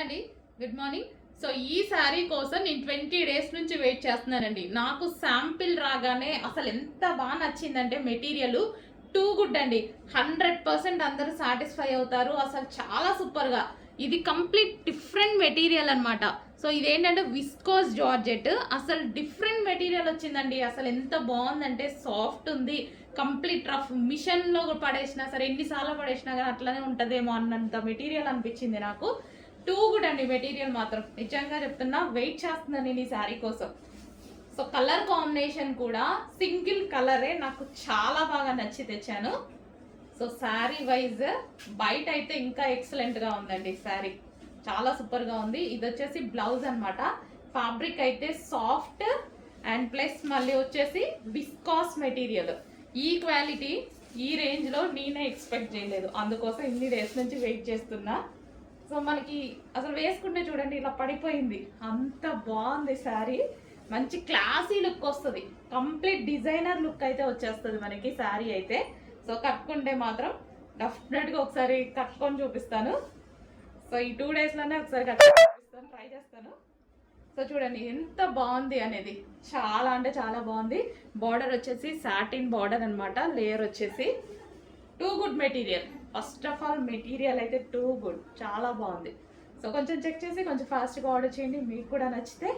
అండి, good morning. So ఈ శారీ కోసం నేను 20 డేస్ నుంచి వెయిట్ చేస్తున్నానండి. నాకు శాంపిల్ రాగానే అసలు ఎంత బాగా నచ్చిందంటే మెటీరియల్ టూ గుడ్ అండి. 100% అందరూ సాటిస్ఫై అవుతారు. అసలు చాలా సూపర్గా, ఇది కంప్లీట్ డిఫరెంట్ మెటీరియల్ అనమాట. సో ఇదేంటంటే విస్కోస్ జార్జెట్, అసలు డిఫరెంట్ మెటీరియల్ వచ్చిందండి. అసలు ఎంత బాగుందంటే సాఫ్ట్ ఉంది, కంప్లీట్ రఫ్. మిషన్లో పడేసినా సరే, ఎన్నిసార్లు పడేసినా కానీ అట్లనే ఉంటుందేమో అన్నంత మెటీరియల్ అనిపించింది నాకు. టూ గుడ్ అండి మెటీరియల్ మాత్రం, నిజంగా చెప్తున్నా. వెయిట్ చేస్తున్నాను నేను ఈ శారీ కోసం. సో కలర్ కాంబినేషన్ కూడా సింగిల్ కలరే నాకు చాలా బాగా నచ్చి తెచ్చాను. సో శారీ వైజ్ బయట అయితే ఇంకా ఎక్సలెంట్గా ఉందండి. శారీ చాలా సూపర్గా ఉంది. ఇది వచ్చేసి బ్లౌజ్ అనమాట. ఫ్యాబ్రిక్ అయితే సాఫ్ట్ అండ్ ప్లస్ మళ్ళీ వచ్చేసి విస్కాస్ మెటీరియల్. ఈ క్వాలిటీ ఈ రేంజ్లో నేనే ఎక్స్పెక్ట్ చేయలేదు, అందుకోసం ఇన్ని డేస్ నుంచి వెయిట్ చేస్తున్నా. సో మనకి అసలు వేసుకుంటే చూడండి ఇలా పడిపోయింది, అంత బాగుంది శారీ. మంచి క్లాసీ లుక్ వస్తుంది, కంప్లీట్ డిజైనర్ లుక్ అయితే వచ్చేస్తుంది మనకి శారీ అయితే. సో కట్టుకుంటే మాత్రం డెఫినెట్గా ఒకసారి కట్టుకొని చూపిస్తాను. సో ఈ 2 డేస్లోనే ఒకసారి కట్టుకొని చూపిస్తాను, ట్రై చేస్తాను. సో చూడండి ఎంత బాగుంది అనేది, చాలా అంటే చాలా బాగుంది. బార్డర్ వచ్చేసి సాటిన్ బార్డర్ అనమాట. లేయర్ వచ్చేసి too good material. First of all material అయితే టూ గుడ్, చాలా బాగుంది. సో కొంచెం చెక్ చేసి కొంచెం ఫాస్ట్గా ఆర్డర్ చేయండి, మీకు కూడా నచ్చితే